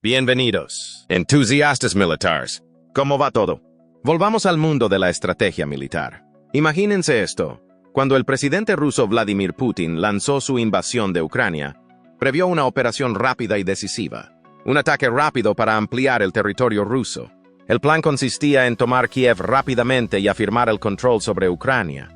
Bienvenidos, entusiastas militares. ¿Cómo va todo? Volvamos al mundo de la estrategia militar. Imagínense esto. Cuando el presidente ruso Vladimir Putin lanzó su invasión de Ucrania, previó una operación rápida y decisiva. Un ataque rápido para ampliar el territorio ruso. El plan consistía en tomar Kiev rápidamente y afirmar el control sobre Ucrania.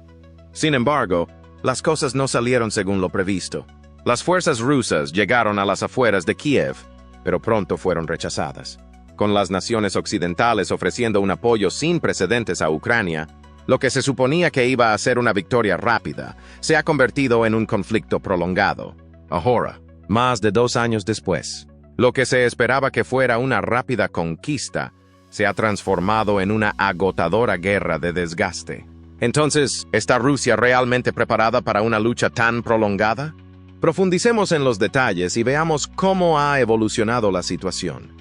Sin embargo, las cosas no salieron según lo previsto. Las fuerzas rusas llegaron a las afueras de Kiev, pero pronto fueron rechazadas. Con las naciones occidentales ofreciendo un apoyo sin precedentes a Ucrania, lo que se suponía que iba a ser una victoria rápida, se ha convertido en un conflicto prolongado. Ahora, más de 2 años después, lo que se esperaba que fuera una rápida conquista, se ha transformado en una agotadora guerra de desgaste. Entonces, ¿está Rusia realmente preparada para una lucha tan prolongada? Profundicemos en los detalles y veamos cómo ha evolucionado la situación.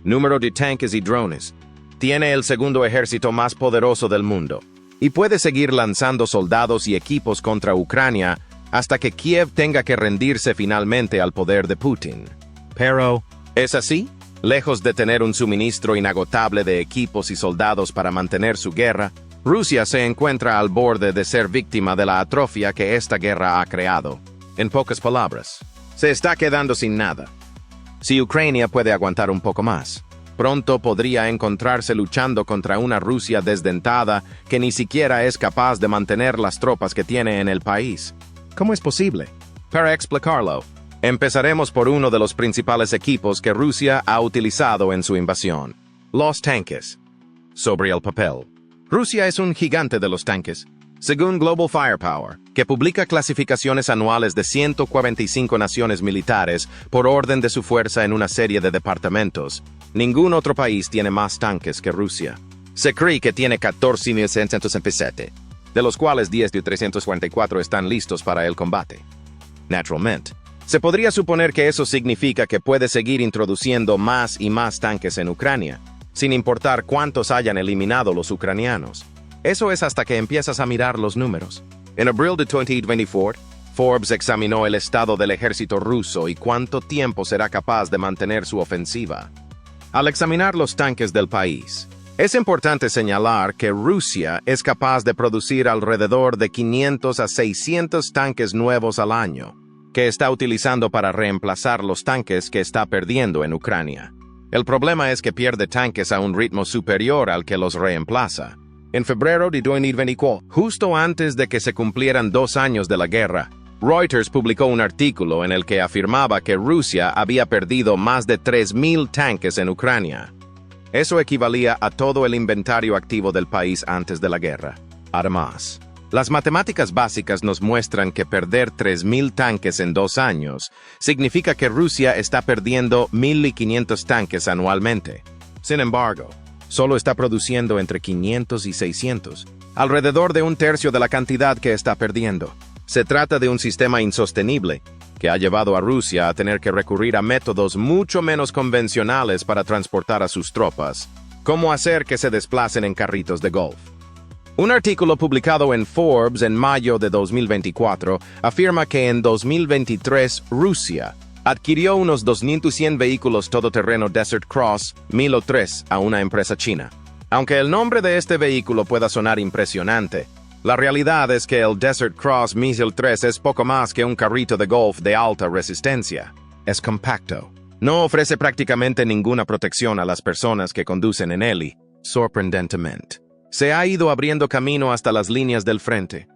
Número de tanques y drones. Tiene el segundo ejército más poderoso del mundo y puede seguir lanzando soldados y equipos contra Ucrania hasta que Kiev tenga que rendirse finalmente al poder de Putin. Pero, ¿es así? Lejos de tener un suministro inagotable de equipos y soldados para mantener su guerra, Rusia se encuentra al borde de ser víctima de la atrofia que esta guerra ha creado. En pocas palabras, se está quedando sin nada. Si Ucrania puede aguantar un poco más, pronto podría encontrarse luchando contra una Rusia desdentada que ni siquiera es capaz de mantener las tropas que tiene en el país. ¿Cómo es posible? Para explicarlo, empezaremos por uno de los principales equipos que Rusia ha utilizado en su invasión: los tanques. Sobre el papel, Rusia es un gigante de los tanques. Según Global Firepower, que publica clasificaciones anuales de 145 naciones militares por orden de su fuerza en una serie de departamentos, ningún otro país tiene más tanques que Rusia. Se cree que tiene 14.627, de los cuales 10.344 están listos para el combate. Naturalmente, se podría suponer que eso significa que puede seguir introduciendo más y más tanques en Ucrania, sin importar cuántos hayan eliminado los ucranianos. Eso es hasta que empiezas a mirar los números. En abril de 2024, Forbes examinó el estado del ejército ruso y cuánto tiempo será capaz de mantener su ofensiva. Al examinar los tanques del país, es importante señalar que Rusia es capaz de producir alrededor de 500 a 600 tanques nuevos al año, que está utilizando para reemplazar los tanques que está perdiendo en Ucrania. El problema es que pierde tanques a un ritmo superior al que los reemplaza. En febrero de 2024, justo antes de que se cumplieran 2 años de la guerra, Reuters publicó un artículo en el que afirmaba que Rusia había perdido más de 3.000 tanques en Ucrania. Eso equivalía a todo el inventario activo del país antes de la guerra. Además, las matemáticas básicas nos muestran que perder 3.000 tanques en 2 años significa que Rusia está perdiendo 1.500 tanques anualmente. Sin embargo, solo está produciendo entre 500 y 600, alrededor de 1/3 de la cantidad que está perdiendo. Se trata de un sistema insostenible que ha llevado a Rusia a tener que recurrir a métodos mucho menos convencionales para transportar a sus tropas, como hacer que se desplacen en carritos de golf. Un artículo publicado en Forbes en mayo de 2024 afirma que en 2023 Rusia adquirió unos 2.100 vehículos todoterreno Desert Cross 1003 a una empresa china. Aunque el nombre de este vehículo pueda sonar impresionante, la realidad es que el Desert Cross 1003 es poco más que un carrito de golf de alta resistencia. Es compacto. No ofrece prácticamente ninguna protección a las personas que conducen en él y, sorprendentemente, se ha ido abriendo camino hasta las líneas del frente.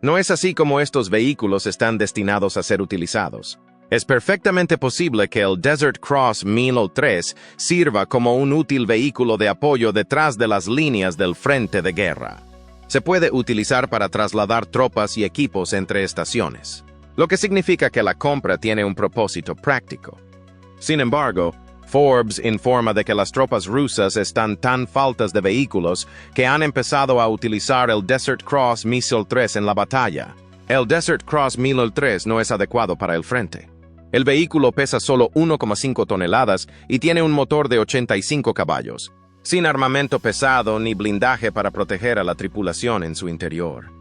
No es así como estos vehículos están destinados a ser utilizados. Es perfectamente posible que el Desert Cross 1003 sirva como un útil vehículo de apoyo detrás de las líneas del frente de guerra. Se puede utilizar para trasladar tropas y equipos entre estaciones, lo que significa que la compra tiene un propósito práctico. Sin embargo, Forbes informa de que las tropas rusas están tan faltas de vehículos que han empezado a utilizar el Desert Cross 1003 en la batalla. El Desert Cross 1003 no es adecuado para el frente. El vehículo pesa solo 1,5 toneladas y tiene un motor de 85 caballos, sin armamento pesado ni blindaje para proteger a la tripulación en su interior.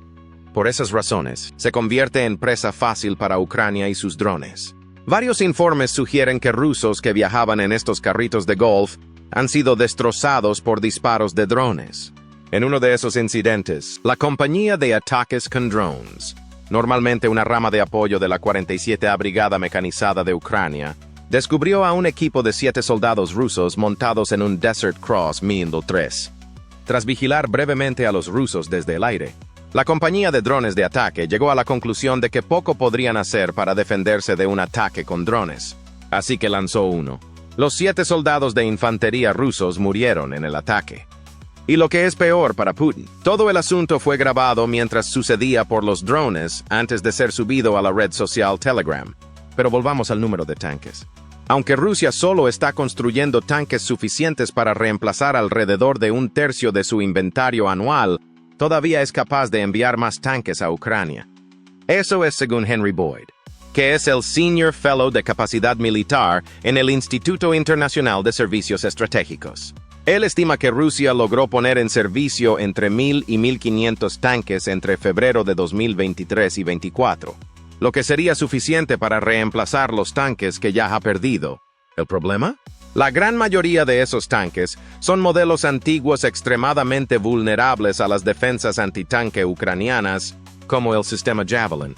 Por esas razones, se convierte en presa fácil para Ucrania y sus drones. Varios informes sugieren que rusos que viajaban en estos carritos de golf han sido destrozados por disparos de drones. En uno de esos incidentes, la compañía de ataques con drones, normalmente una rama de apoyo de la 47ª Brigada Mecanizada de Ucrania, descubrió a un equipo de 7 soldados rusos montados en un Desert Cross Mi-3. Tras vigilar brevemente a los rusos desde el aire, la compañía de drones de ataque llegó a la conclusión de que poco podrían hacer para defenderse de un ataque con drones, así que lanzó uno. Los 7 soldados de infantería rusos murieron en el ataque. Y lo que es peor para Putin, todo el asunto fue grabado mientras sucedía por los drones antes de ser subido a la red social Telegram. Pero volvamos al número de tanques. Aunque Rusia solo está construyendo tanques suficientes para reemplazar alrededor de 1/3 de su inventario anual, todavía es capaz de enviar más tanques a Ucrania. Eso es según Henry Boyd, que es el Senior Fellow de Capacidad Militar en el Instituto Internacional de Servicios Estratégicos. Él estima que Rusia logró poner en servicio entre 1,000 y 1,500 tanques entre febrero de 2023 y 2024, lo que sería suficiente para reemplazar los tanques que ya ha perdido. ¿El problema? La gran mayoría de esos tanques son modelos antiguos extremadamente vulnerables a las defensas antitanque ucranianas, como el sistema Javelin.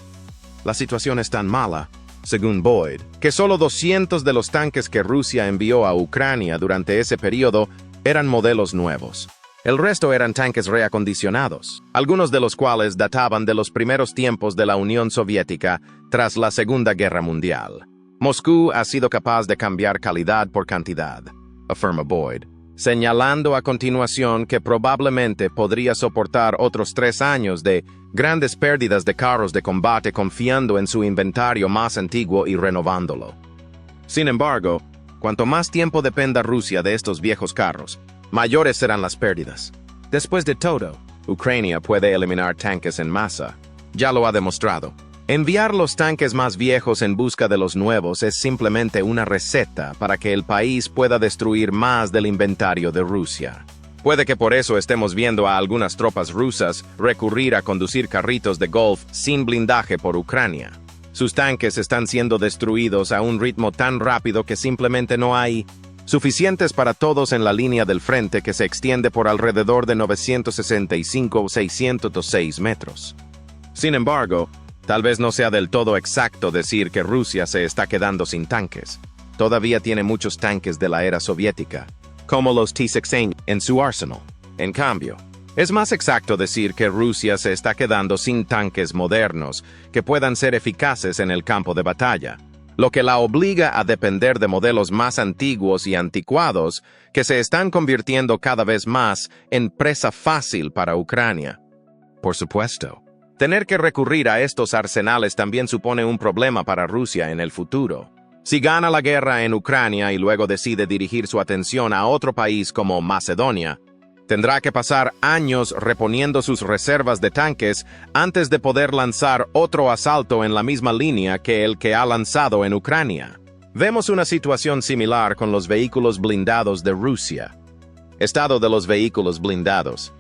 La situación es tan mala, según Boyd, que solo 200 de los tanques que Rusia envió a Ucrania durante ese periodo eran modelos nuevos. El resto eran tanques reacondicionados, algunos de los cuales databan de los primeros tiempos de la Unión Soviética tras la Segunda Guerra Mundial. Moscú ha sido capaz de cambiar calidad por cantidad, afirma Boyd, señalando a continuación que probablemente podría soportar otros 3 años de grandes pérdidas de carros de combate confiando en su inventario más antiguo y renovándolo. Sin embargo, cuanto más tiempo dependa Rusia de estos viejos carros, mayores serán las pérdidas. Después de todo, Ucrania puede eliminar tanques en masa. Ya lo ha demostrado. Enviar los tanques más viejos en busca de los nuevos es simplemente una receta para que el país pueda destruir más del inventario de Rusia. Puede que por eso estemos viendo a algunas tropas rusas recurrir a conducir carritos de golf sin blindaje por Ucrania. Sus tanques están siendo destruidos a un ritmo tan rápido que simplemente no hay suficientes para todos en la línea del frente que se extiende por alrededor de 965 o 606 metros. Sin embargo, tal vez no sea del todo exacto decir que Rusia se está quedando sin tanques. Todavía tiene muchos tanques de la era soviética, como los T-60 en su arsenal. En cambio, es más exacto decir que Rusia se está quedando sin tanques modernos que puedan ser eficaces en el campo de batalla, lo que la obliga a depender de modelos más antiguos y anticuados que se están convirtiendo cada vez más en presa fácil para Ucrania. Por supuesto, tener que recurrir a estos arsenales también supone un problema para Rusia en el futuro. Si gana la guerra en Ucrania y luego decide dirigir su atención a otro país como Macedonia, tendrá que pasar años reponiendo sus reservas de tanques antes de poder lanzar otro asalto en la misma línea que el que ha lanzado en Ucrania. Vemos una situación similar con los vehículos blindados de Rusia. Estado de los vehículos blindados.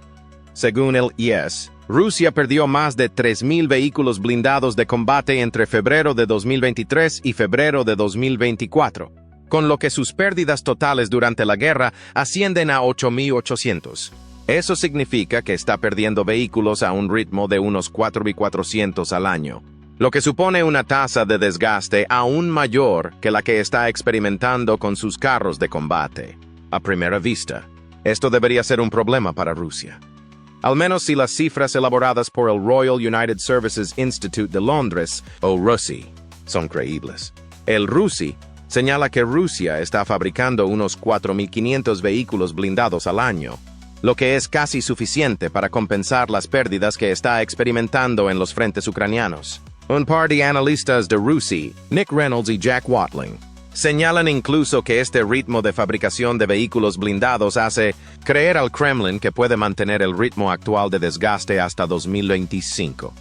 Según el IS, Rusia perdió más de 3,000 vehículos blindados de combate entre febrero de 2023 y febrero de 2024. Con lo que sus pérdidas totales durante la guerra ascienden a 8,800. Eso significa que está perdiendo vehículos a un ritmo de unos 4,400 al año, lo que supone una tasa de desgaste aún mayor que la que está experimentando con sus carros de combate. A primera vista, esto debería ser un problema para Rusia. Al menos si las cifras elaboradas por el Royal United Services Institute de Londres, o RUSI, son creíbles. El RUSI señala que Rusia está fabricando unos 4,500 vehículos blindados al año, lo que es casi suficiente para compensar las pérdidas que está experimentando en los frentes ucranianos. Un par de analistas de RUSI, Nick Reynolds y Jack Watling, señalan incluso que este ritmo de fabricación de vehículos blindados hace creer al Kremlin que puede mantener el ritmo actual de desgaste hasta 2025.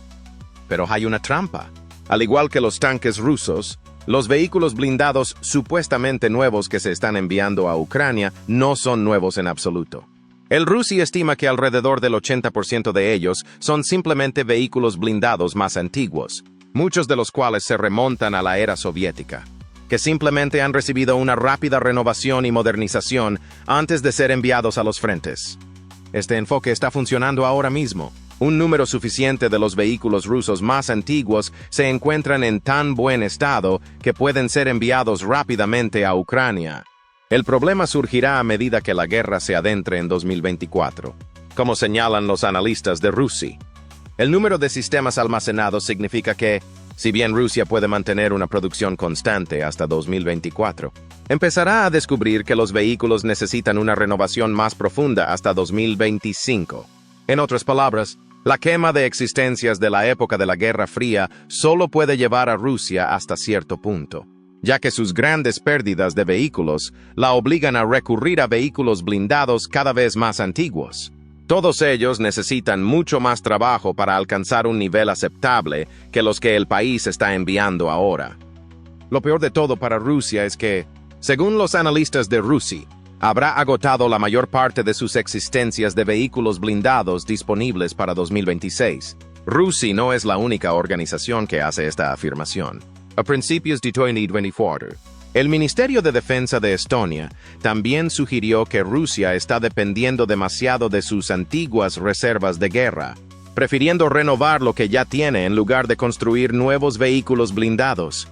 Pero hay una trampa. Al igual que los tanques rusos, los vehículos blindados supuestamente nuevos que se están enviando a Ucrania no son nuevos en absoluto. El RUSI estima que alrededor del 80% de ellos son simplemente vehículos blindados más antiguos, muchos de los cuales se remontan a la era soviética. que simplemente han recibido una rápida renovación y modernización antes de ser enviados a los frentes. Este enfoque está funcionando ahora mismo. Un número suficiente de los vehículos rusos más antiguos se encuentran en tan buen estado que pueden ser enviados rápidamente a Ucrania. El problema surgirá a medida que la guerra se adentre en 2024, como señalan los analistas de Rusia. El número de sistemas almacenados significa que, si bien Rusia puede mantener una producción constante hasta 2024, empezará a descubrir que los vehículos necesitan una renovación más profunda hasta 2025. En otras palabras, la quema de existencias de la época de la Guerra Fría solo puede llevar a Rusia hasta cierto punto, ya que sus grandes pérdidas de vehículos la obligan a recurrir a vehículos blindados cada vez más antiguos. Todos ellos necesitan mucho más trabajo para alcanzar un nivel aceptable que los que el país está enviando ahora. Lo peor de todo para Rusia es que, según los analistas de Rusia, habrá agotado la mayor parte de sus existencias de vehículos blindados disponibles para 2026. Rusia no es la única organización que hace esta afirmación. A principios de 2024, el Ministerio de Defensa de Estonia también sugirió que Rusia está dependiendo demasiado de sus antiguas reservas de guerra, prefiriendo renovar lo que ya tiene en lugar de construir nuevos vehículos blindados.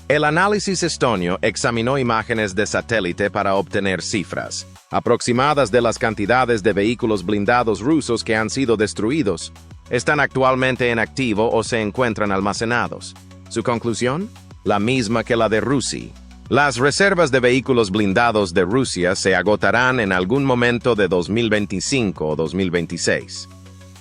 El análisis estonio examinó imágenes de satélite para obtener cifras aproximadas de las cantidades de vehículos blindados rusos que han sido destruidos, están actualmente en activo o se encuentran almacenados. ¿Su conclusión? La misma que la de Rusia. Las reservas de vehículos blindados de Rusia se agotarán en algún momento de 2025 o 2026.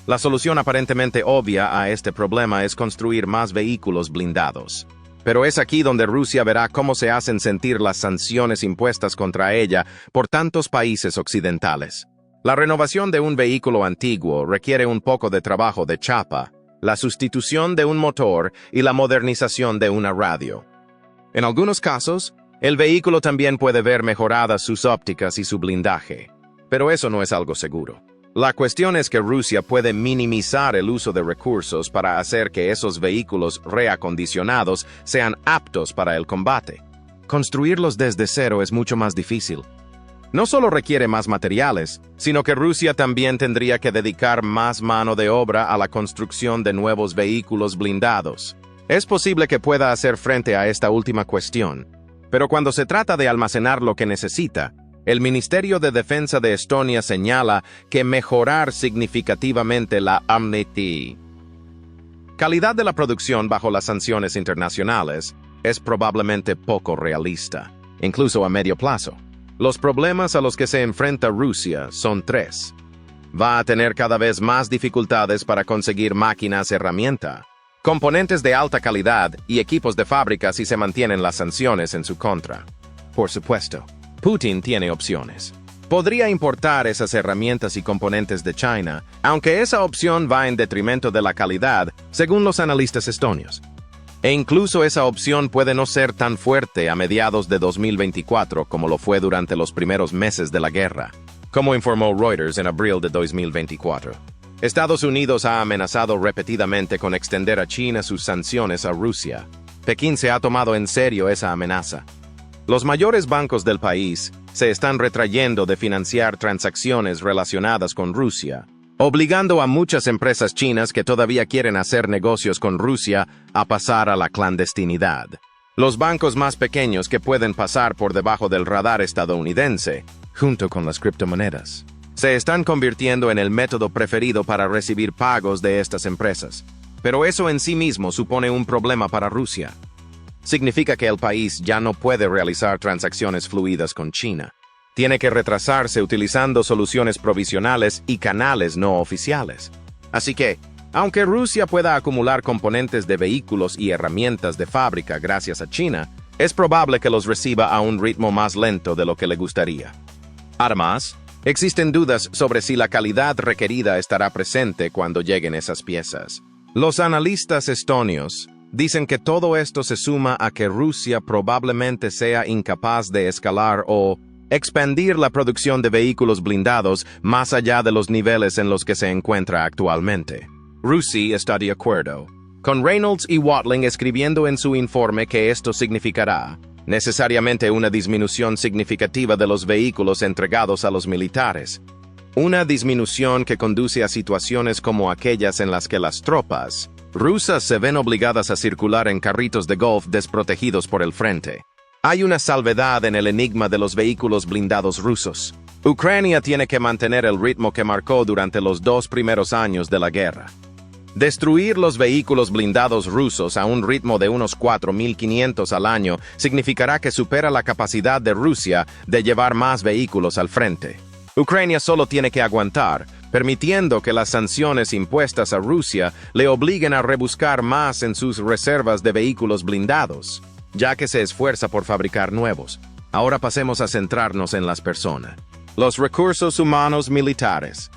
La solución aparentemente obvia a este problema es construir más vehículos blindados. Pero es aquí donde Rusia verá cómo se hacen sentir las sanciones impuestas contra ella por tantos países occidentales. La renovación de un vehículo antiguo requiere un poco de trabajo de chapa, la sustitución de un motor y la modernización de una radio. En algunos casos, el vehículo también puede ver mejoradas sus ópticas y su blindaje, pero eso no es algo seguro. La cuestión es que Rusia puede minimizar el uso de recursos para hacer que esos vehículos reacondicionados sean aptos para el combate. Construirlos desde cero es mucho más difícil. No solo requiere más materiales, sino que Rusia también tendría que dedicar más mano de obra a la construcción de nuevos vehículos blindados. Es posible que pueda hacer frente a esta última cuestión, pero cuando se trata de almacenar lo que necesita, el Ministerio de Defensa de Estonia señala que mejorar significativamente la calidad de la producción bajo las sanciones internacionales es probablemente poco realista, incluso a medio plazo. Los problemas a los que se enfrenta Rusia son tres. Va a tener cada vez más dificultades para conseguir máquinas herramienta, componentes de alta calidad y equipos de fábrica si se mantienen las sanciones en su contra. Por supuesto, Putin tiene opciones. Podría importar esas herramientas y componentes de China, aunque esa opción va en detrimento de la calidad, según los analistas estonios. E incluso esa opción puede no ser tan fuerte a mediados de 2024 como lo fue durante los primeros meses de la guerra, como informó Reuters en abril de 2024. Estados Unidos ha amenazado repetidamente con extender a China sus sanciones a Rusia. Pekín se ha tomado en serio esa amenaza. Los mayores bancos del país se están retrayendo de financiar transacciones relacionadas con Rusia, obligando a muchas empresas chinas que todavía quieren hacer negocios con Rusia a pasar a la clandestinidad. Los bancos más pequeños que pueden pasar por debajo del radar estadounidense, junto con las criptomonedas, se están convirtiendo en el método preferido para recibir pagos de estas empresas. Pero eso en sí mismo supone un problema para Rusia. Significa que el país ya no puede realizar transacciones fluidas con China. Tiene que retrasarse utilizando soluciones provisionales y canales no oficiales. Así que, aunque Rusia pueda acumular componentes de vehículos y herramientas de fábrica gracias a China, es probable que los reciba a un ritmo más lento de lo que le gustaría. Además, existen dudas sobre si la calidad requerida estará presente cuando lleguen esas piezas. Los analistas estonios dicen que todo esto se suma a que Rusia probablemente sea incapaz de escalar o expandir la producción de vehículos blindados más allá de los niveles en los que se encuentra actualmente. Rusia está de acuerdo, con Reynolds y Watling escribiendo en su informe que esto significará necesariamente una disminución significativa de los vehículos entregados a los militares. Una disminución que conduce a situaciones como aquellas en las que las tropas rusas se ven obligadas a circular en carritos de golf desprotegidos por el frente. Hay una salvedad en el enigma de los vehículos blindados rusos. Ucrania tiene que mantener el ritmo que marcó durante los 2 primeros años de la guerra. Destruir los vehículos blindados rusos a un ritmo de unos 4.500 al año significará que supera la capacidad de Rusia de llevar más vehículos al frente. Ucrania solo tiene que aguantar, permitiendo que las sanciones impuestas a Rusia le obliguen a rebuscar más en sus reservas de vehículos blindados, ya que se esfuerza por fabricar nuevos. Ahora pasemos a centrarnos en las personas. Los recursos humanos militares.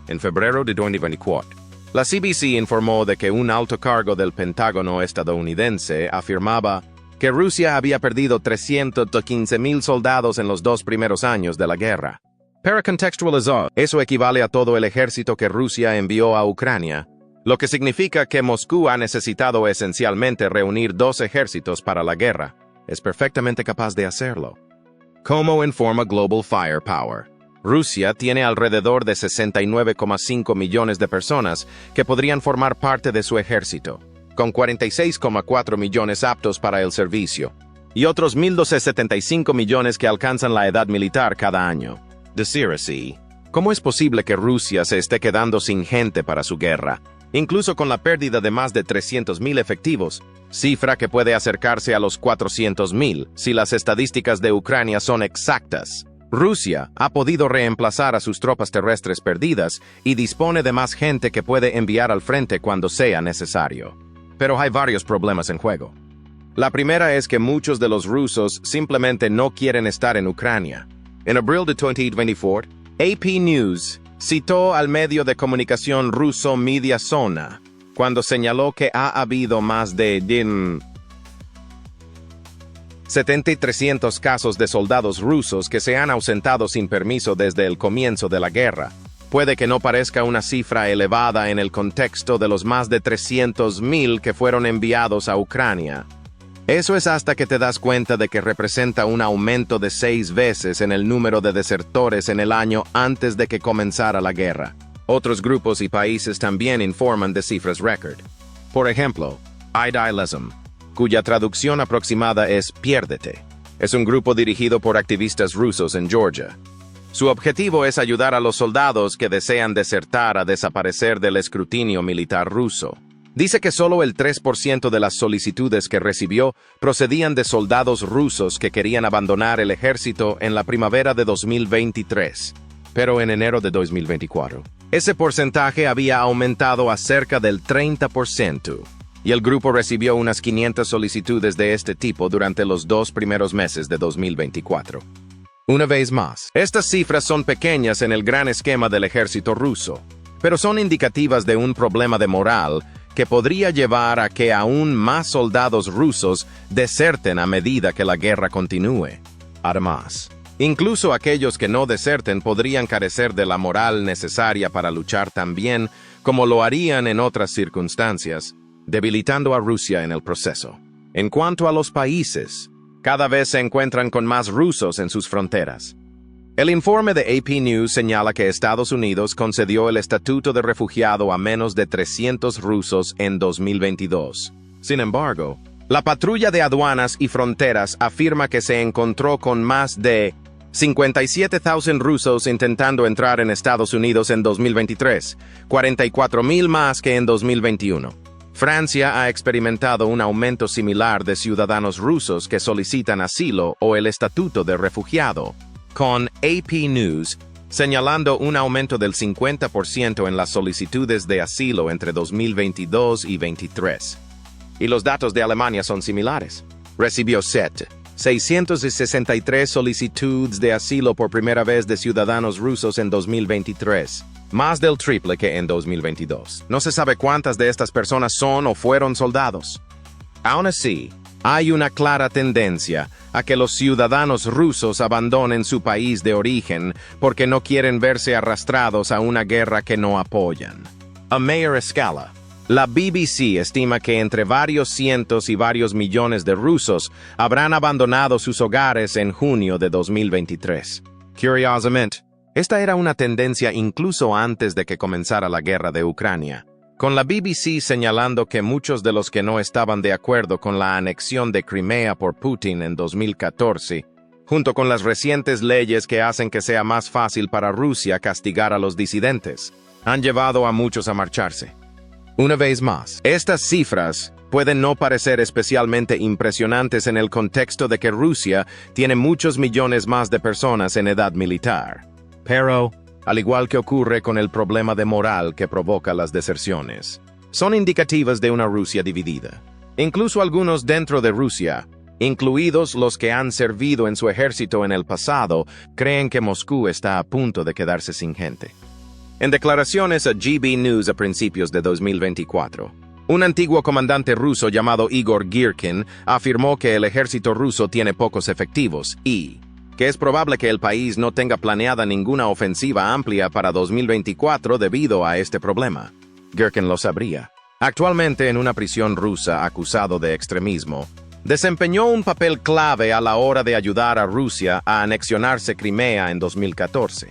En febrero de 2024, la CBC informó de que un alto cargo del Pentágono estadounidense afirmaba que Rusia había perdido 315,000 soldados en los 2 primeros años de la guerra. Para contextualizar, eso equivale a todo el ejército que Rusia envió a Ucrania, lo que significa que Moscú ha necesitado esencialmente reunir 2 ejércitos para la guerra. Es perfectamente capaz de hacerlo. Como informa Global Firepower, Rusia tiene alrededor de 69,5 millones de personas que podrían formar parte de su ejército, con 46,4 millones aptos para el servicio, y otros 1.275 millones que alcanzan la edad militar cada año. Decir así, ¿cómo es posible que Rusia se esté quedando sin gente para su guerra, incluso con la pérdida de más de 300,000 efectivos, cifra que puede acercarse a los 400,000 si las estadísticas de Ucrania son exactas? Rusia ha podido reemplazar a sus tropas terrestres perdidas y dispone de más gente que puede enviar al frente cuando sea necesario. Pero hay varios problemas en juego. La primera es que muchos de los rusos simplemente no quieren estar en Ucrania. En abril de 2024, AP News citó al medio de comunicación ruso Mediazona cuando señaló que ha habido más de 7,300 casos de soldados rusos que se han ausentado sin permiso desde el comienzo de la guerra. Puede que no parezca una cifra elevada en el contexto de los más de 300,000 que fueron enviados a Ucrania. Eso es hasta que te das cuenta de que representa un aumento de 6 veces en el número de desertores en el año antes de que comenzara la guerra. Otros grupos y países también informan de cifras récord. Por ejemplo, Idealism, cuya traducción aproximada es Piérdete. Es un grupo dirigido por activistas rusos en Georgia. Su objetivo es ayudar a los soldados que desean desertar a desaparecer del escrutinio militar ruso. Dice que solo el 3% de las solicitudes que recibió procedían de soldados rusos que querían abandonar el ejército en la primavera de 2023. Pero en enero de 2024, ese porcentaje había aumentado a cerca del 30%, y el grupo recibió unas 500 solicitudes de este tipo durante los 2 primeros meses de 2024. Una vez más, estas cifras son pequeñas en el gran esquema del ejército ruso, pero son indicativas de un problema de moral que podría llevar a que aún más soldados rusos deserten a medida que la guerra continúe. Además, incluso aquellos que no deserten podrían carecer de la moral necesaria para luchar tan bien como lo harían en otras circunstancias, debilitando a Rusia en el proceso. En cuanto a los países, cada vez se encuentran con más rusos en sus fronteras. El informe de AP News señala que Estados Unidos concedió el estatuto de refugiado a menos de 300 rusos en 2022. Sin embargo, la patrulla de aduanas y fronteras afirma que se encontró con más de 57,000 rusos intentando entrar en Estados Unidos en 2023, 44,000 más que en 2021. Francia ha experimentado un aumento similar de ciudadanos rusos que solicitan asilo o el estatuto de refugiado, con AP News señalando un aumento del 50% en las solicitudes de asilo entre 2022 y 2023. Y los datos de Alemania son similares. Recibió 663 solicitudes de asilo por primera vez de ciudadanos rusos en 2023, más del triple que en 2022. No se sabe cuántas de estas personas son o fueron soldados. Aún así, hay una clara tendencia a que los ciudadanos rusos abandonen su país de origen porque no quieren verse arrastrados a una guerra que no apoyan. A mayor escala, La BBC estima que entre varios cientos y varios millones de rusos habrán abandonado sus hogares en junio de 2023. Curiosamente, esta era una tendencia incluso antes de que comenzara la guerra de Ucrania, con la BBC señalando que muchos de los que no estaban de acuerdo con la anexión de Crimea por Putin en 2014, junto con las recientes leyes que hacen que sea más fácil para Rusia castigar a los disidentes, han llevado a muchos a marcharse. Una vez más, estas cifras pueden no parecer especialmente impresionantes en el contexto de que Rusia tiene muchos millones más de personas en edad militar. Pero, al igual que ocurre con el problema de moral que provoca las deserciones, son indicativas de una Rusia dividida. Incluso algunos dentro de Rusia, incluidos los que han servido en su ejército en el pasado, creen que Moscú está a punto de quedarse sin gente. En declaraciones a GB News a principios de 2024, un antiguo comandante ruso llamado Igor Girkin afirmó que el ejército ruso tiene pocos efectivos y que es probable que el país no tenga planeada ninguna ofensiva amplia para 2024 debido a este problema. Girkin lo sabría. Actualmente en una prisión rusa acusado de extremismo, desempeñó un papel clave a la hora de ayudar a Rusia a anexionarse Crimea en 2014.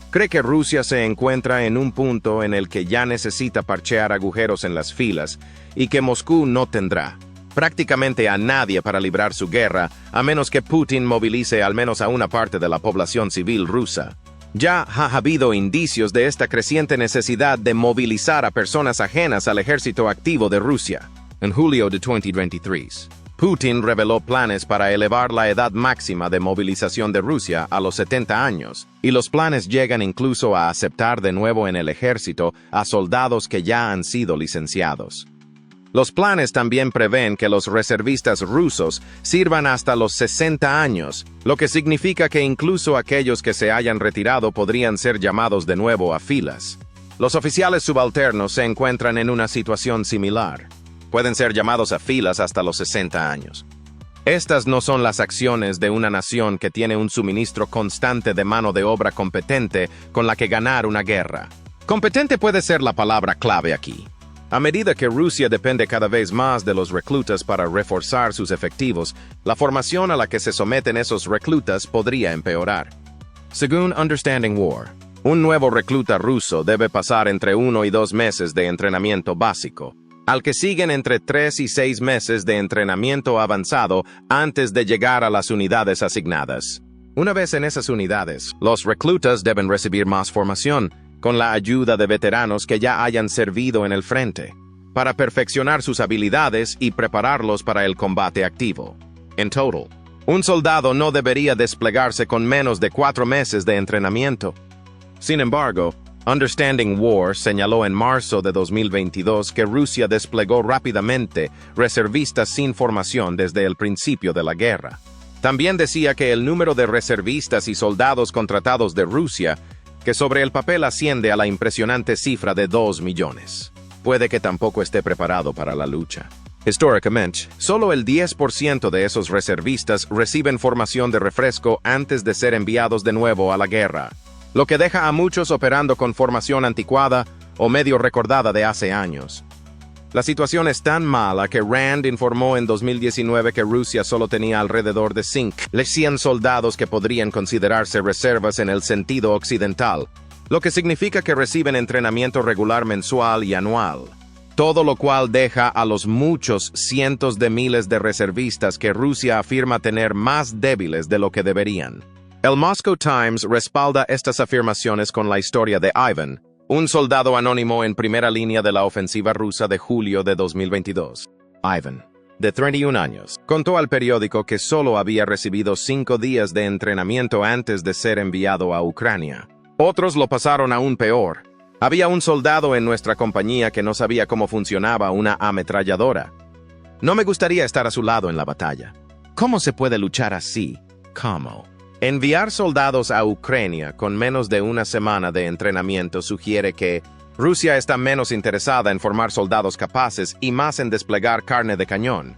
Cree que Rusia se encuentra en un punto en el que ya necesita parchear agujeros en las filas y que Moscú no tendrá prácticamente a nadie para librar su guerra, a menos que Putin movilice al menos a una parte de la población civil rusa. Ya ha habido indicios de esta creciente necesidad de movilizar a personas ajenas al ejército activo de Rusia. En julio de 2023, Putin reveló planes para elevar la edad máxima de movilización de Rusia a los 70 años, y los planes llegan incluso a aceptar de nuevo en el ejército a soldados que ya han sido licenciados. Los planes también prevén que los reservistas rusos sirvan hasta los 60 años, lo que significa que incluso aquellos que se hayan retirado podrían ser llamados de nuevo a filas. Los oficiales subalternos se encuentran en una situación similar. Pueden ser llamados a filas hasta los 60 años. Estas no son las acciones de una nación que tiene un suministro constante de mano de obra competente con la que ganar una guerra. Competente puede ser la palabra clave aquí. A medida que Rusia depende cada vez más de los reclutas para reforzar sus efectivos, la formación a la que se someten esos reclutas podría empeorar. Según Understanding War, un nuevo recluta ruso debe pasar entre 1 y 2 meses de entrenamiento básico, al que siguen entre 3 y 6 meses de entrenamiento avanzado antes de llegar a las unidades asignadas. Una vez en esas unidades, los reclutas deben recibir más formación, con la ayuda de veteranos que ya hayan servido en el frente, para perfeccionar sus habilidades y prepararlos para el combate activo. En total, un soldado no debería desplegarse con menos de 4 meses de entrenamiento. Sin embargo, Understanding War señaló en marzo de 2022 que Rusia desplegó rápidamente reservistas sin formación desde el principio de la guerra. También decía que el número de reservistas y soldados contratados de Rusia, que sobre el papel asciende a la impresionante cifra de 2 millones, puede que tampoco esté preparado para la lucha. Históricamente, solo el 10% de esos reservistas reciben formación de refresco antes de ser enviados de nuevo a la guerra, lo que deja a muchos operando con formación anticuada o medio recordada de hace años. La situación es tan mala que Rand informó en 2019 que Rusia solo tenía alrededor de 100 soldados que podrían considerarse reservas en el sentido occidental, lo que significa que reciben entrenamiento regular mensual y anual, todo lo cual deja a los muchos cientos de miles de reservistas que Rusia afirma tener más débiles de lo que deberían. El Moscow Times respalda estas afirmaciones con la historia de Ivan, un soldado anónimo en primera línea de la ofensiva rusa de julio de 2022. Ivan, de 31 años, contó al periódico que solo había recibido 5 días de entrenamiento antes de ser enviado a Ucrania. Otros lo pasaron aún peor. Había un soldado en nuestra compañía que no sabía cómo funcionaba una ametralladora. No me gustaría estar a su lado en la batalla. ¿Cómo se puede luchar así? ¿Cómo? Enviar soldados a Ucrania con menos de una semana de entrenamiento sugiere que Rusia está menos interesada en formar soldados capaces y más en desplegar carne de cañón.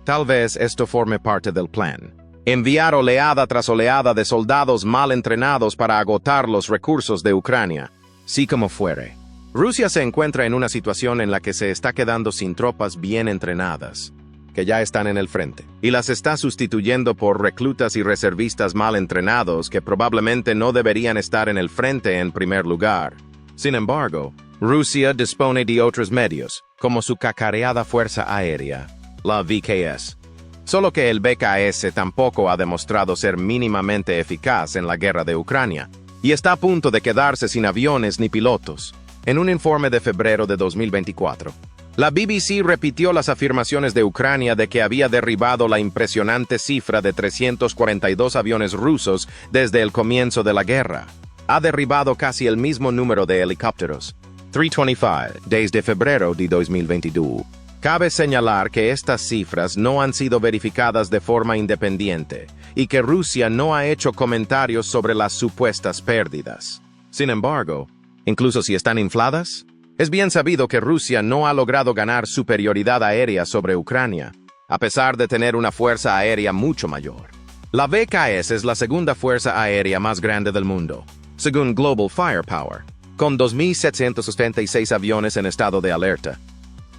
Tal vez esto forme parte del plan. Enviar oleada tras oleada de soldados mal entrenados para agotar los recursos de Ucrania. Sí como fuere. Rusia se encuentra en una situación en la que se está quedando sin tropas bien entrenadas, que ya están en el frente, y las está sustituyendo por reclutas y reservistas mal entrenados que probablemente no deberían estar en el frente en primer lugar. Sin embargo, Rusia dispone de otros medios, como su cacareada fuerza aérea, la VKS. Solo que el VKS tampoco ha demostrado ser mínimamente eficaz en la guerra de Ucrania, y está a punto de quedarse sin aviones ni pilotos. En un informe de febrero de 2024, la BBC repitió las afirmaciones de Ucrania de que había derribado la impresionante cifra de 342 aviones rusos desde el comienzo de la guerra. Ha derribado casi el mismo número de helicópteros, 325, desde febrero de 2022. Cabe señalar que estas cifras no han sido verificadas de forma independiente y que Rusia no ha hecho comentarios sobre las supuestas pérdidas. Sin embargo, incluso si están infladas, es bien sabido que Rusia no ha logrado ganar superioridad aérea sobre Ucrania, a pesar de tener una fuerza aérea mucho mayor. La VKS es la segunda fuerza aérea más grande del mundo, según Global Firepower, con 2.776 aviones en estado de alerta.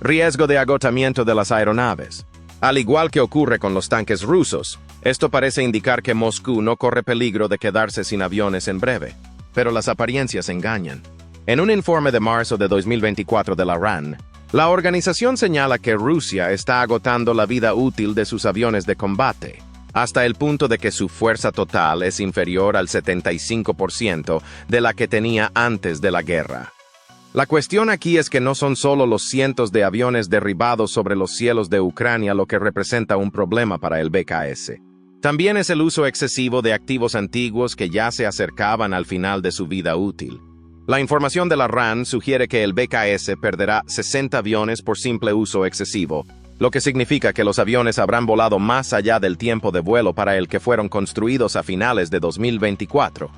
Riesgo de agotamiento de las aeronaves. Al igual que ocurre con los tanques rusos, esto parece indicar que Moscú no corre peligro de quedarse sin aviones en breve. Pero las apariencias engañan. En un informe de marzo de 2024 de la RAN, la organización señala que Rusia está agotando la vida útil de sus aviones de combate, hasta el punto de que su fuerza total es inferior al 75% de la que tenía antes de la guerra. La cuestión aquí es que no son solo los cientos de aviones derribados sobre los cielos de Ucrania lo que representa un problema para el VKS. También es el uso excesivo de activos antiguos que ya se acercaban al final de su vida útil. La información de la RAN sugiere que el VKS perderá 60 aviones por simple uso excesivo, lo que significa que los aviones habrán volado más allá del tiempo de vuelo para el que fueron construidos a finales de 2024.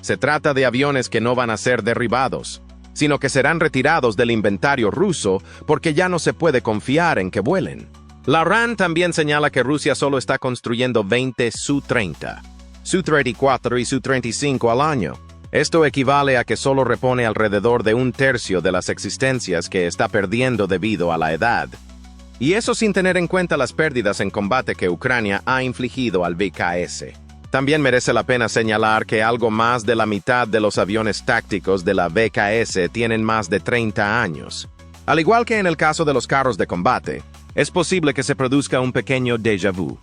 Se trata de aviones que no van a ser derribados, sino que serán retirados del inventario ruso porque ya no se puede confiar en que vuelen. La RAN también señala que Rusia solo está construyendo 20 Su-30, Su-34 y Su-35 al año. Esto equivale a que solo repone alrededor de un tercio de las existencias que está perdiendo debido a la edad. Y eso sin tener en cuenta las pérdidas en combate que Ucrania ha infligido al VKS. También merece la pena señalar que algo más de la mitad de los aviones tácticos de la VKS tienen más de 30 años. Al igual que en el caso de los carros de combate, es posible que se produzca un pequeño déjà vu.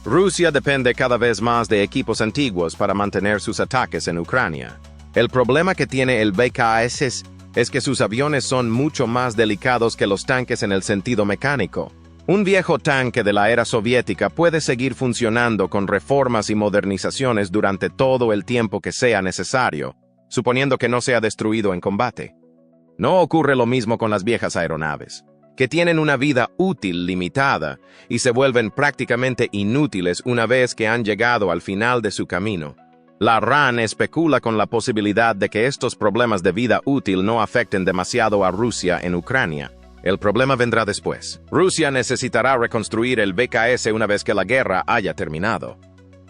Rusia depende cada vez más de equipos antiguos para mantener sus ataques en Ucrania. El problema que tiene el VKS es que sus aviones son mucho más delicados que los tanques en el sentido mecánico. Un viejo tanque de la era soviética puede seguir funcionando con reformas y modernizaciones durante todo el tiempo que sea necesario, suponiendo que no sea destruido en combate. No ocurre lo mismo con las viejas aeronaves, que tienen una vida útil limitada y se vuelven prácticamente inútiles una vez que han llegado al final de su camino. La RAN especula con la posibilidad de que estos problemas de vida útil no afecten demasiado a Rusia en Ucrania. El problema vendrá después. Rusia necesitará reconstruir el VKS una vez que la guerra haya terminado.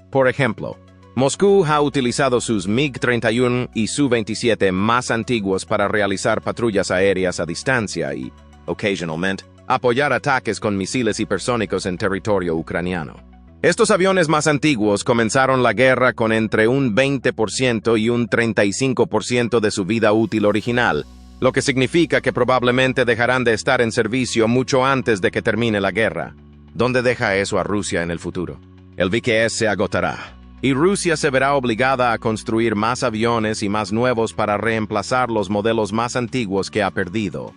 Por ejemplo, Moscú ha utilizado sus MiG-31 y Su-27 más antiguos para realizar patrullas aéreas a distancia y, ocasionalmente, apoyar ataques con misiles hipersónicos en territorio ucraniano. Estos aviones más antiguos comenzaron la guerra con entre un 20% y un 35% de su vida útil original, lo que significa que probablemente dejarán de estar en servicio mucho antes de que termine la guerra. ¿Dónde deja eso a Rusia en el futuro? El VKS se agotará, y Rusia se verá obligada a construir más aviones y más nuevos para reemplazar los modelos más antiguos que ha perdido.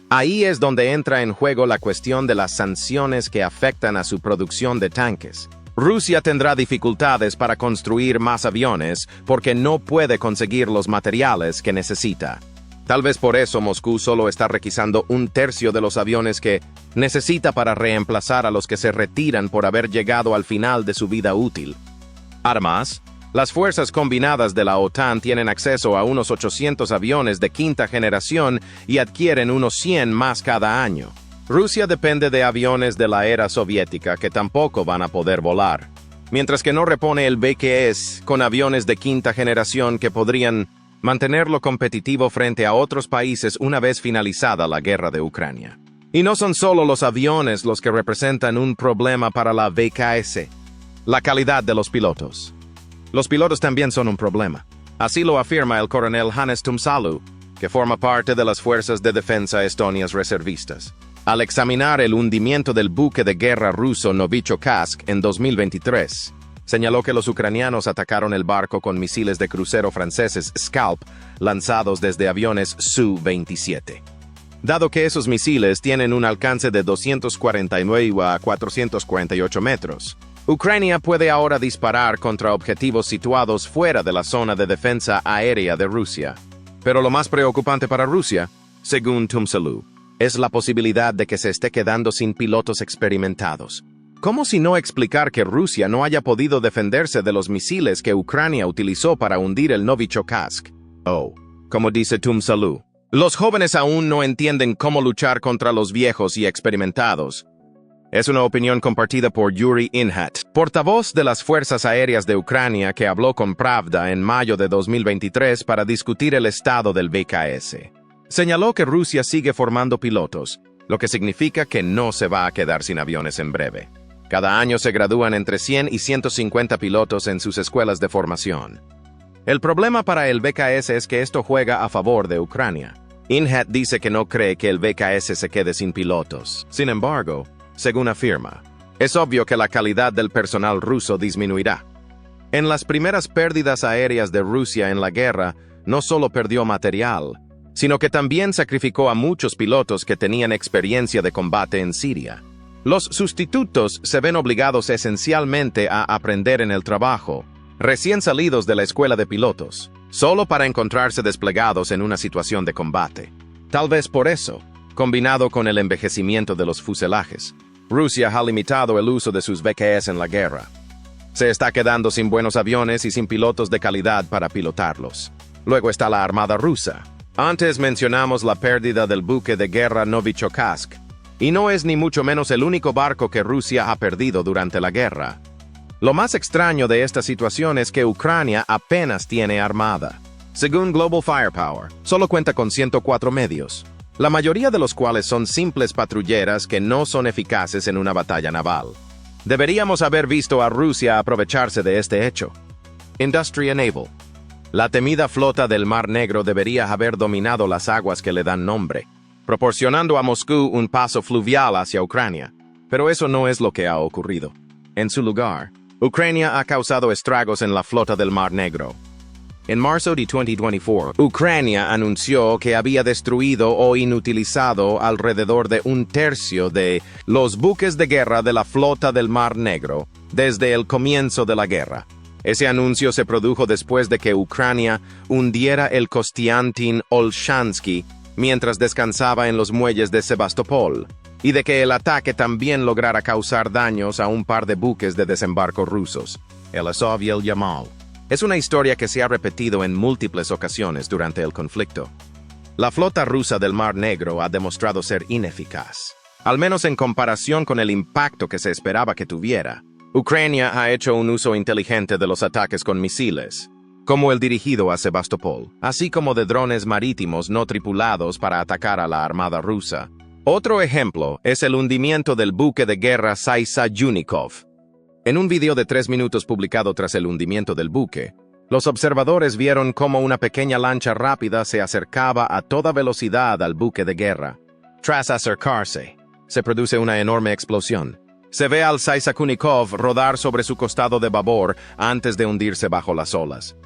Ahí es donde entra en juego la cuestión de las sanciones que afectan a su producción de tanques. Rusia tendrá dificultades para construir más aviones porque no puede conseguir los materiales que necesita. Tal vez por eso Moscú solo está requisando un tercio de los aviones que necesita para reemplazar a los que se retiran por haber llegado al final de su vida útil. Además, las fuerzas combinadas de la OTAN tienen acceso a unos 800 aviones de quinta generación y adquieren unos 100 más cada año. Rusia depende de aviones de la era soviética que tampoco van a poder volar, mientras que no repone el VKS con aviones de quinta generación que podrían mantenerlo competitivo frente a otros países una vez finalizada la guerra de Ucrania. Y no son solo los aviones los que representan un problema para la VKS, la calidad de los pilotos. Los pilotos también son un problema. Así lo afirma el coronel Hannes Tumsalu, que forma parte de las Fuerzas de Defensa Estonias reservistas. Al examinar el hundimiento del buque de guerra ruso Novichok en 2023, señaló que los ucranianos atacaron el barco con misiles de crucero franceses Scalp lanzados desde aviones Su-27. Dado que esos misiles tienen un alcance de 249 a 448 metros, Ucrania puede ahora disparar contra objetivos situados fuera de la zona de defensa aérea de Rusia. Pero lo más preocupante para Rusia, según Tumsalu, es la posibilidad de que se esté quedando sin pilotos experimentados. ¿Cómo si no explicar que Rusia no haya podido defenderse de los misiles que Ucrania utilizó para hundir el Novichok? Como dice Tumsalu, los jóvenes aún no entienden cómo luchar contra los viejos y experimentados. Es una opinión compartida por Yuri Inhat, portavoz de las Fuerzas Aéreas de Ucrania, que habló con Pravda en mayo de 2023 para discutir el estado del VKS. Señaló que Rusia sigue formando pilotos, lo que significa que no se va a quedar sin aviones en breve. Cada año se gradúan entre 100 y 150 pilotos en sus escuelas de formación. El problema para el VKS es que esto juega a favor de Ucrania. Inhat dice que no cree que el VKS se quede sin pilotos. Sin embargo, según afirma, es obvio que la calidad del personal ruso disminuirá. En las primeras pérdidas aéreas de Rusia en la guerra, no solo perdió material, sino que también sacrificó a muchos pilotos que tenían experiencia de combate en Siria. Los sustitutos se ven obligados esencialmente a aprender en el trabajo, recién salidos de la escuela de pilotos, solo para encontrarse desplegados en una situación de combate. Tal vez por eso, combinado con el envejecimiento de los fuselajes, Rusia ha limitado el uso de sus VKS en la guerra. Se está quedando sin buenos aviones y sin pilotos de calidad para pilotarlos. Luego está la Armada rusa. Antes mencionamos la pérdida del buque de guerra Novichok, y no es ni mucho menos el único barco que Rusia ha perdido durante la guerra. Lo más extraño de esta situación es que Ucrania apenas tiene armada. Según Global Firepower, solo cuenta con 104 medios, la mayoría de los cuales son simples patrulleras que no son eficaces en una batalla naval. Deberíamos haber visto a Rusia aprovecharse de este hecho. Industria Naval. La temida flota del Mar Negro debería haber dominado las aguas que le dan nombre, proporcionando a Moscú un paso fluvial hacia Ucrania. Pero eso no es lo que ha ocurrido. En su lugar, Ucrania ha causado estragos en la flota del Mar Negro. En marzo de 2024, Ucrania anunció que había destruido o inutilizado alrededor de un tercio de los buques de guerra de la flota del Mar Negro desde el comienzo de la guerra. Ese anuncio se produjo después de que Ucrania hundiera el Kostiantin Olshansky mientras descansaba en los muelles de Sebastopol, y de que el ataque también lograra causar daños a un par de buques de desembarco rusos, el Azov y el Yamal. Es una historia que se ha repetido en múltiples ocasiones durante el conflicto. La flota rusa del Mar Negro ha demostrado ser ineficaz, al menos en comparación con el impacto que se esperaba que tuviera. Ucrania ha hecho un uso inteligente de los ataques con misiles, como el dirigido a Sebastopol, así como de drones marítimos no tripulados para atacar a la armada rusa. Otro ejemplo es el hundimiento del buque de guerra Saisa-Yunikov. En un video de 3 minutos publicado tras el hundimiento del buque, los observadores vieron cómo una pequeña lancha rápida se acercaba a toda velocidad al buque de guerra. Tras acercarse, se produce una enorme explosión. Se ve al Saisa-Yunikov rodar sobre su costado de babor antes de hundirse bajo las olas.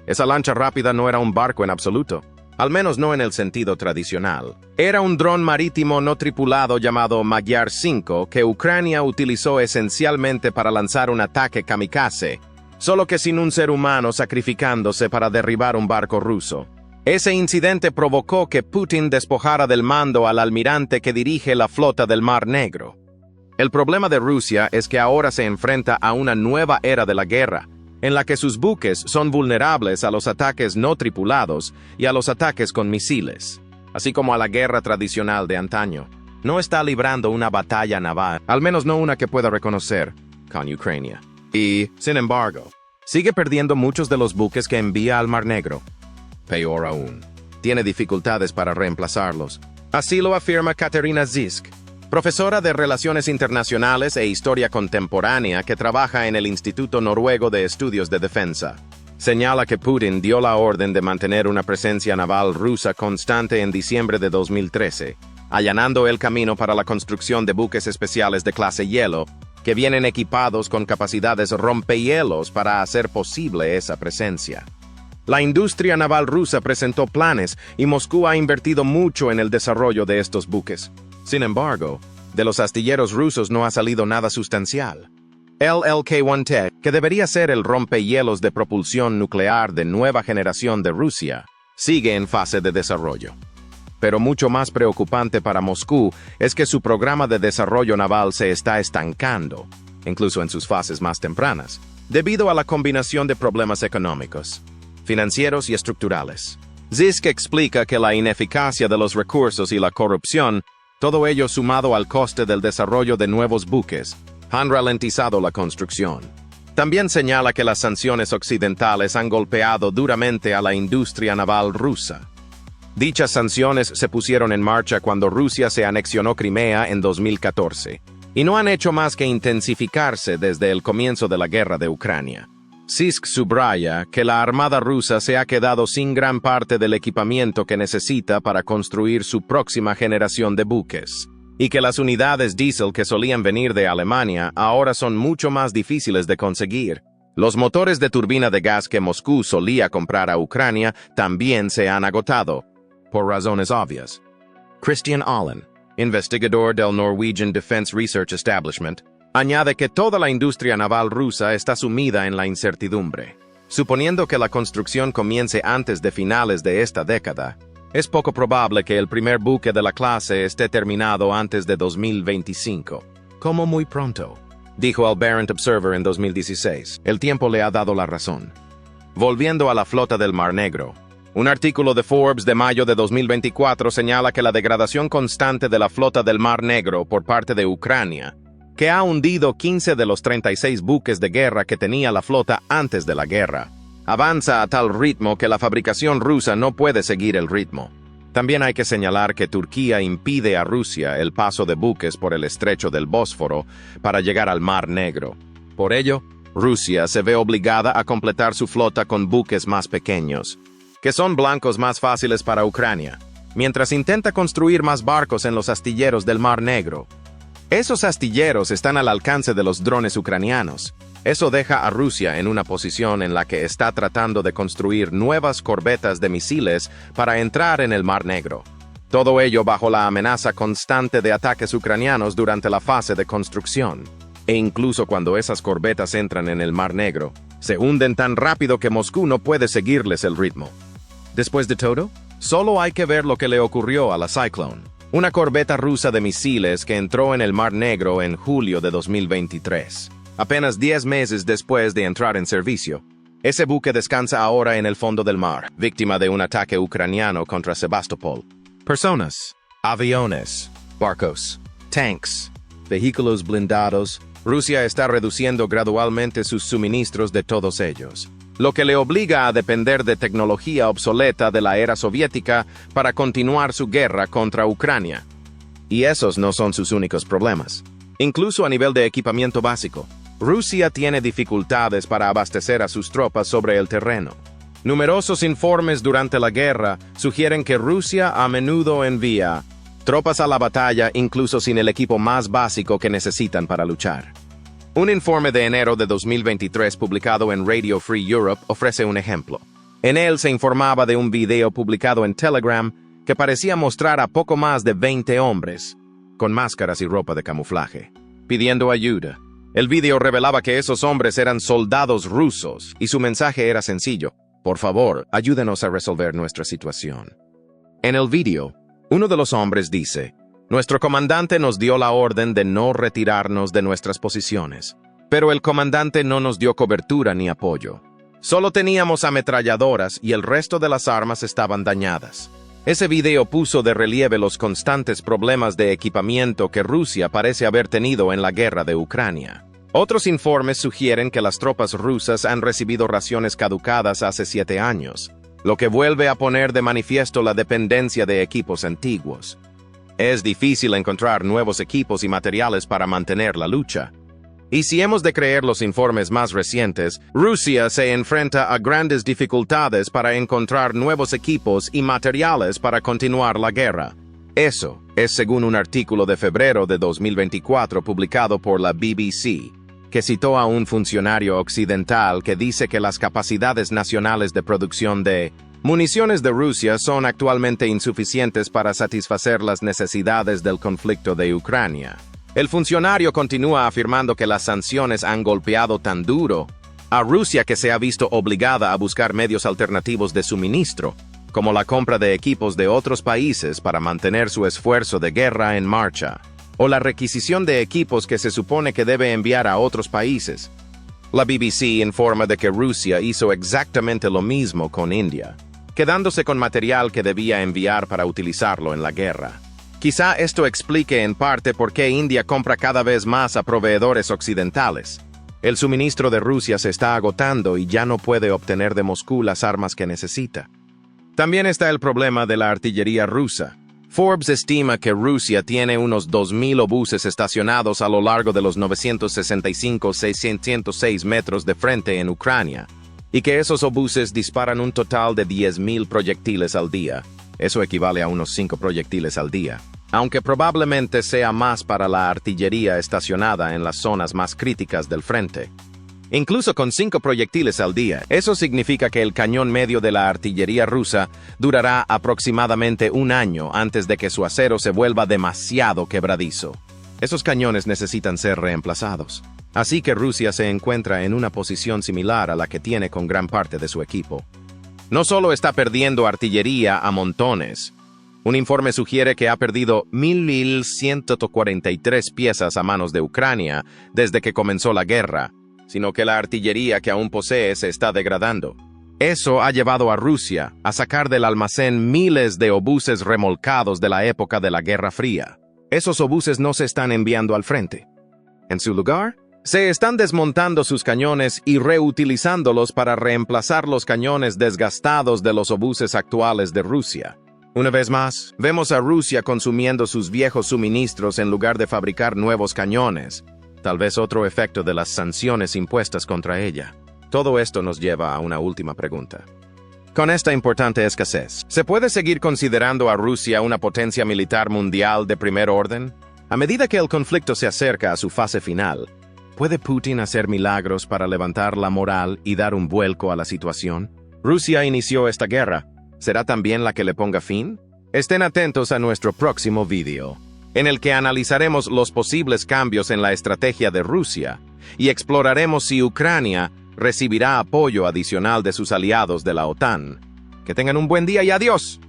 Esa lancha rápida no era un barco en absoluto, al menos no en el sentido tradicional. Era un dron marítimo no tripulado llamado Magyar 5 que Ucrania utilizó esencialmente para lanzar un ataque kamikaze, solo que sin un ser humano sacrificándose para derribar un barco ruso. Ese incidente provocó que Putin despojara del mando al almirante que dirige la flota del Mar Negro. El problema de Rusia es que ahora se enfrenta a una nueva era de la guerra, en la que sus buques son vulnerables a los ataques no tripulados y a los ataques con misiles, así como a la guerra tradicional de antaño. No está librando una batalla naval, al menos no una que pueda reconocer, con Ucrania. Y, sin embargo, sigue perdiendo muchos de los buques que envía al Mar Negro. Peor aún, tiene dificultades para reemplazarlos. Así lo afirma Katerina Zisk, profesora de Relaciones Internacionales e Historia Contemporánea que trabaja en el Instituto Noruego de Estudios de Defensa. Señala que Putin dio la orden de mantener una presencia naval rusa constante en diciembre de 2013, allanando el camino para la construcción de buques especiales de clase Hielo, que vienen equipados con capacidades rompehielos para hacer posible esa presencia. La industria naval rusa presentó planes y Moscú ha invertido mucho en el desarrollo de estos buques. Sin embargo, de los astilleros rusos no ha salido nada sustancial. El LK-1T, que debería ser el rompehielos de propulsión nuclear de nueva generación de Rusia, sigue en fase de desarrollo. Pero mucho más preocupante para Moscú es que su programa de desarrollo naval se está estancando, incluso en sus fases más tempranas, debido a la combinación de problemas económicos, financieros y estructurales. Zisk explica que la ineficacia de los recursos y la corrupción, todo ello sumado al coste del desarrollo de nuevos buques, han ralentizado la construcción. También señala que las sanciones occidentales han golpeado duramente a la industria naval rusa. Dichas sanciones se pusieron en marcha cuando Rusia se anexionó Crimea en 2014, y no han hecho más que intensificarse desde el comienzo de la guerra de Ucrania. Zisk subraya que la Armada rusa se ha quedado sin gran parte del equipamiento que necesita para construir su próxima generación de buques, y que las unidades diésel que solían venir de Alemania ahora son mucho más difíciles de conseguir. Los motores de turbina de gas que Moscú solía comprar a Ucrania también se han agotado, por razones obvias. Christian Allen, investigador del Norwegian Defense Research Establishment, añade que toda la industria naval rusa está sumida en la incertidumbre. Suponiendo que la construcción comience antes de finales de esta década, es poco probable que el primer buque de la clase esté terminado antes de 2025. Como muy pronto, dijo el Barent Observer en 2016. El tiempo le ha dado la razón. Volviendo a la flota del Mar Negro, un artículo de Forbes de mayo de 2024 señala que la degradación constante de la flota del Mar Negro por parte de Ucrania, que ha hundido 15 de los 36 buques de guerra que tenía la flota antes de la guerra, avanza a tal ritmo que la fabricación rusa no puede seguir el ritmo. También hay que señalar que Turquía impide a Rusia el paso de buques por el estrecho del Bósforo para llegar al Mar Negro. Por ello, Rusia se ve obligada a completar su flota con buques más pequeños, que son blancos más fáciles para Ucrania, mientras intenta construir más barcos en los astilleros del Mar Negro. Esos astilleros están al alcance de los drones ucranianos. Eso deja a Rusia en una posición en la que está tratando de construir nuevas corbetas de misiles para entrar en el Mar Negro. Todo ello bajo la amenaza constante de ataques ucranianos durante la fase de construcción. E incluso cuando esas corbetas entran en el Mar Negro, se hunden tan rápido que Moscú no puede seguirles el ritmo. Después de todo, solo hay que ver lo que le ocurrió a la Cyclone, una corbeta rusa de misiles que entró en el Mar Negro en julio de 2023. Apenas 10 meses después de entrar en servicio. Ese buque descansa ahora en el fondo del mar, víctima de un ataque ucraniano contra Sebastopol. Personas, aviones, barcos, tanks, vehículos blindados. Rusia está reduciendo gradualmente sus suministros de todos ellos, lo que le obliga a depender de tecnología obsoleta de la era soviética para continuar su guerra contra Ucrania. Y esos no son sus únicos problemas. Incluso a nivel de equipamiento básico, Rusia tiene dificultades para abastecer a sus tropas sobre el terreno. Numerosos informes durante la guerra sugieren que Rusia a menudo envía tropas a la batalla incluso sin el equipo más básico que necesitan para luchar. Un informe de enero de 2023 publicado en Radio Free Europe ofrece un ejemplo. En él se informaba de un video publicado en Telegram que parecía mostrar a poco más de 20 hombres, con máscaras y ropa de camuflaje, pidiendo ayuda. El video revelaba que esos hombres eran soldados rusos y su mensaje era sencillo: por favor, ayúdenos a resolver nuestra situación. En el video, uno de los hombres dice: nuestro comandante nos dio la orden de no retirarnos de nuestras posiciones, pero el comandante no nos dio cobertura ni apoyo. Solo teníamos ametralladoras y el resto de las armas estaban dañadas. Ese video puso de relieve los constantes problemas de equipamiento que Rusia parece haber tenido en la guerra de Ucrania. Otros informes sugieren que las tropas rusas han recibido raciones caducadas hace 7 años, lo que vuelve a poner de manifiesto la dependencia de equipos antiguos. Es difícil encontrar nuevos equipos y materiales para mantener la lucha. Y si hemos de creer los informes más recientes, Rusia se enfrenta a grandes dificultades para encontrar nuevos equipos y materiales para continuar la guerra. Eso es según un artículo de febrero de 2024 publicado por la BBC, que citó a un funcionario occidental que dice que las capacidades nacionales de producción de municiones de Rusia son actualmente insuficientes para satisfacer las necesidades del conflicto de Ucrania. El funcionario continúa afirmando que las sanciones han golpeado tan duro a Rusia que se ha visto obligada a buscar medios alternativos de suministro, como la compra de equipos de otros países para mantener su esfuerzo de guerra en marcha, o la requisición de equipos que se supone que debe enviar a otros países. La BBC informa de que Rusia hizo exactamente lo mismo con India, quedándose con material que debía enviar para utilizarlo en la guerra. Quizá esto explique en parte por qué India compra cada vez más a proveedores occidentales. El suministro de Rusia se está agotando y ya no puede obtener de Moscú las armas que necesita. También está el problema de la artillería rusa. Forbes estima que Rusia tiene unos 2.000 obuses estacionados a lo largo de los 965-606 metros de frente en Ucrania, y que esos obuses disparan un total de 10.000 proyectiles al día. Eso equivale a unos 5 proyectiles al día, aunque probablemente sea más para la artillería estacionada en las zonas más críticas del frente. Incluso con 5 proyectiles al día, eso significa que el cañón medio de la artillería rusa durará aproximadamente un año antes de que su acero se vuelva demasiado quebradizo. Esos cañones necesitan ser reemplazados. Así que Rusia se encuentra en una posición similar a la que tiene con gran parte de su equipo. No solo está perdiendo artillería a montones. Un informe sugiere que ha perdido 1.143 piezas a manos de Ucrania desde que comenzó la guerra, sino que la artillería que aún posee se está degradando. Eso ha llevado a Rusia a sacar del almacén miles de obuses remolcados de la época de la Guerra Fría. Esos obuses no se están enviando al frente. En su lugar, se están desmontando sus cañones y reutilizándolos para reemplazar los cañones desgastados de los obuses actuales de Rusia. Una vez más, vemos a Rusia consumiendo sus viejos suministros en lugar de fabricar nuevos cañones, tal vez otro efecto de las sanciones impuestas contra ella. Todo esto nos lleva a una última pregunta. Con esta importante escasez, ¿se puede seguir considerando a Rusia una potencia militar mundial de primer orden? A medida que el conflicto se acerca a su fase final, ¿puede Putin hacer milagros para levantar la moral y dar un vuelco a la situación? Rusia inició esta guerra. ¿Será también la que le ponga fin? Estén atentos a nuestro próximo video, en el que analizaremos los posibles cambios en la estrategia de Rusia y exploraremos si Ucrania recibirá apoyo adicional de sus aliados de la OTAN. Que tengan un buen día y adiós.